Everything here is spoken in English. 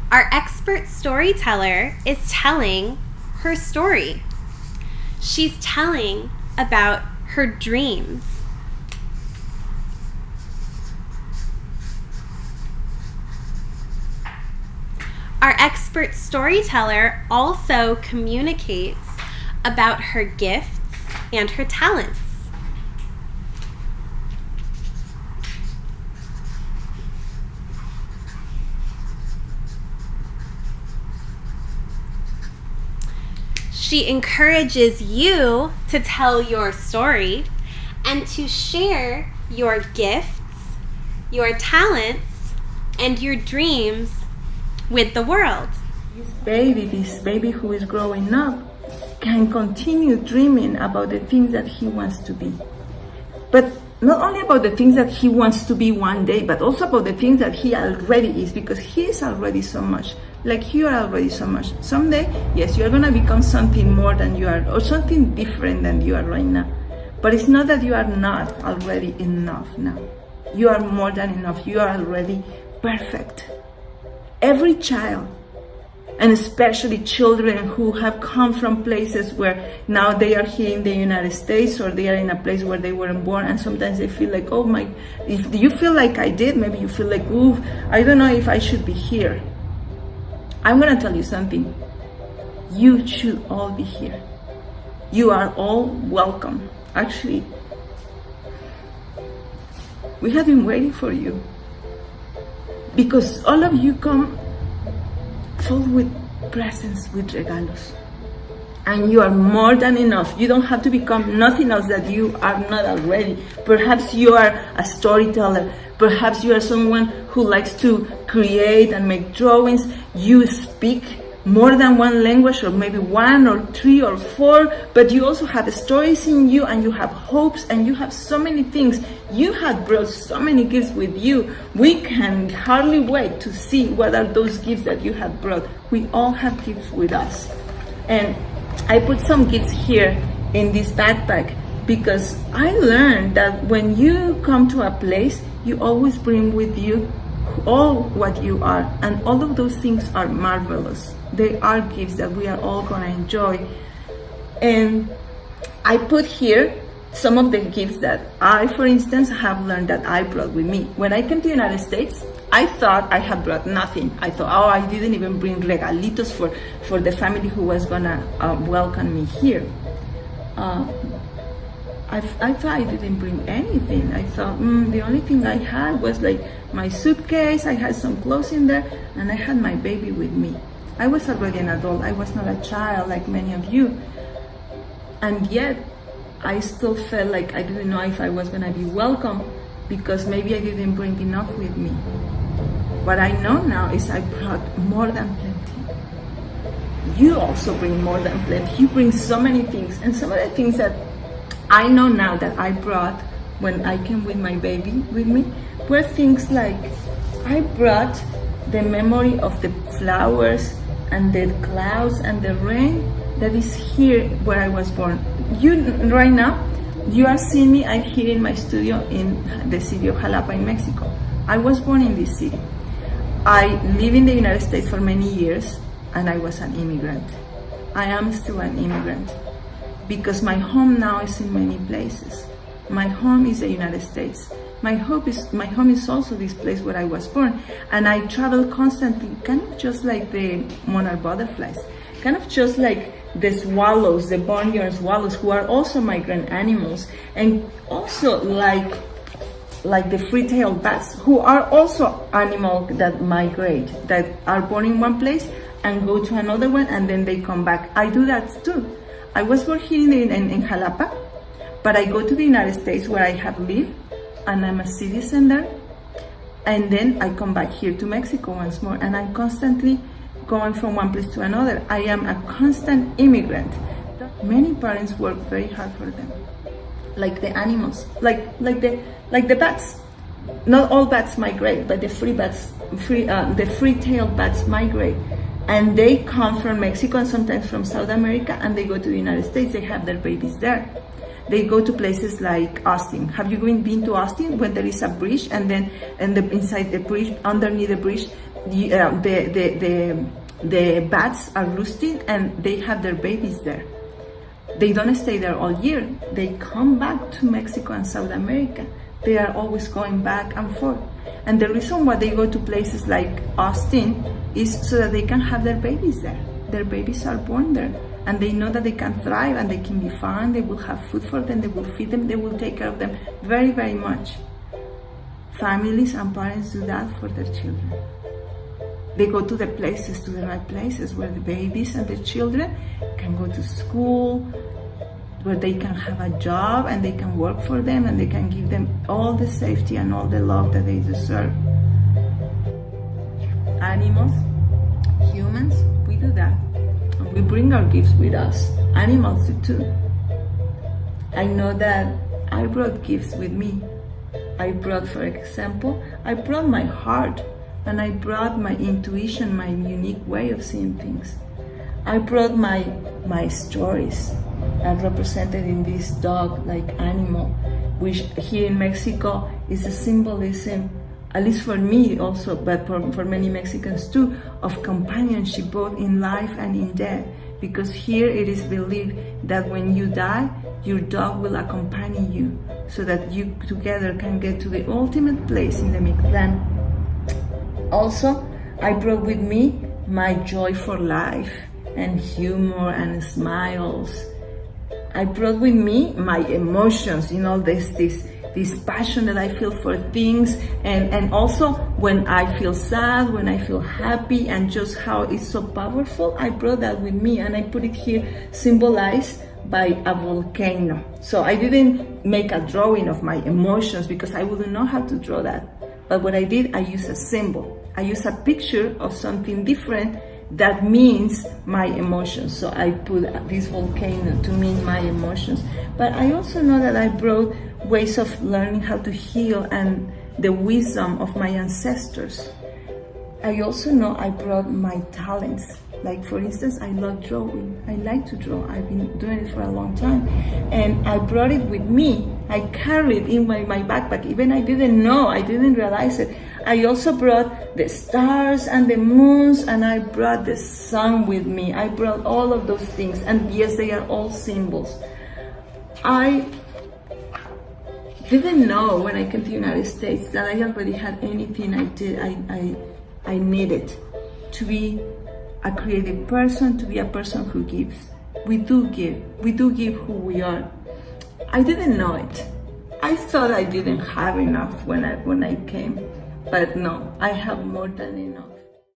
Our expert storyteller is telling her story. She's telling about her dreams. Our expert storyteller also communicates about her gifts and her talents. She encourages you to tell your story and to share your gifts, your talents, and your dreams with the world. This baby who is growing up, can continue dreaming about the things that he wants to be. But not only about the things that he wants to be one day, but also about the things that he already is, because he is already so much. Like you are already so much. Someday, yes, you are going to become something more than you are, or something different than you are right now. But it's not that you are not already enough now. You are more than enough. You are already perfect. Every child, and especially children who have come from places where now they are here in the United States, or they are in a place where they weren't born, and sometimes they feel like, oh my, if you feel like I did, maybe you feel like, ooh, I don't know if I should be here. I'm gonna tell you something. You should all be here. You are all welcome. Actually, we have been waiting for you, because all of you come full with presents, with regalos. And you are more than enough. You don't have to become nothing else that you are not already. Perhaps you are a storyteller. Perhaps you are someone who likes to create and make drawings. You speak more than one language, or maybe one or three or four, but you also have stories in you, and you have hopes, and you have so many things. You have brought so many gifts with you. We can hardly wait to see what are those gifts that you have brought. We all have gifts with us. And I put some gifts here in this backpack, because I learned that when you come to a place, you always bring with you all what you are, and all of those things are marvelous. They are gifts that we are all gonna enjoy. And I put here some of the gifts that I, for instance, have learned that I brought with me. When I came to the United States, I thought I had brought nothing. I thought, oh, I didn't even bring regalitos for the family who was gonna welcome me here. I thought I didn't bring anything. I thought the only thing I had was like my suitcase, I had some clothes in there, and I had my baby with me. I was already an adult. I was not a child like many of you. And yet, I still felt like I didn't know if I was gonna be welcome, because maybe I didn't bring enough with me. What I know now is I brought more than plenty. You also bring more than plenty. You bring so many things, and some of the things that I know now that I brought when I came with my baby with me were things like, I brought the memory of the flowers and the clouds and the rain that is here where I was born. Right now, you are seeing me, I'm here in my studio in the city of Jalapa in Mexico. I was born in this city. I lived in the United States for many years, and I was an immigrant. I am still an immigrant, because my home now is in many places. My home is the United States. My home is also this place where I was born, and I travel constantly, kind of just like the monarch butterflies, kind of just like the swallows, the barnyard swallows, who are also migrant animals, and also like the free-tailed bats, who are also animals that migrate, that are born in one place and go to another one, and then they come back. I do that too. I was born here in Jalapa, but I go to the United States where I have lived, and I'm a citizen there, and then I come back here to Mexico once more, and I'm constantly going from one place to another. I am a constant immigrant. Many parents work very hard for them, like the animals, like the bats. Not all bats migrate, but the free-tailed bats migrate, and they come from Mexico and sometimes from South America, and they go to the United States. They have their babies there. They go to places like Austin. Have you been to Austin, when there is a bridge, and then inside the bridge, underneath the bridge, the bats are roosting and they have their babies there. They don't stay there all year. They come back to Mexico and South America. They are always going back and forth. And the reason why they go to places like Austin is so that they can have their babies there. Their babies are born there. And they know that they can thrive and they can be found. They will have food for them. They will feed them. They will take care of them very, very much. Families and parents do that for their children. They go to the places, to the right places where the babies and the children can go to school, where they can have a job and they can work for them and they can give them all the safety and all the love that they deserve. Animals, humans, we do that. And we bring our gifts with us. Animals do too. I know that I brought gifts with me. I brought, for example, I brought my heart. And I brought my intuition, my unique way of seeing things. I brought my stories represented in this dog-like animal, which here in Mexico is a symbolism, at least for me also, but for many Mexicans too, of companionship both in life and in death. Because here it is believed that when you die, your dog will accompany you so that you together can get to the ultimate place in the Mictlán. Also, I brought with me my joy for life and humor and smiles. I brought with me my emotions, this passion that I feel for things, and also when I feel sad, when I feel happy, and just how it's so powerful. I brought that with me and I put it here symbolized by a volcano. So I didn't make a drawing of my emotions because I wouldn't know how to draw that. But what I did, I used a symbol. I used a picture of something different that means my emotions. So I put this volcano to mean my emotions. But I also know that I brought ways of learning how to heal and the wisdom of my ancestors. I also know I brought my talents. Like, for instance, I love drawing. I like to draw. I've been doing it for a long time. And I brought it with me. I carried it in my backpack. Even I didn't know, I didn't realize it. I also brought the stars and the moons, and I brought the sun with me. I brought all of those things. And yes, they are all symbols. I didn't know when I came to the United States that I already had anything I needed to be a creative person, to be a person who gives. We do give who we are. I didn't know it. I thought I didn't have enough when I came, but no, I have more than enough.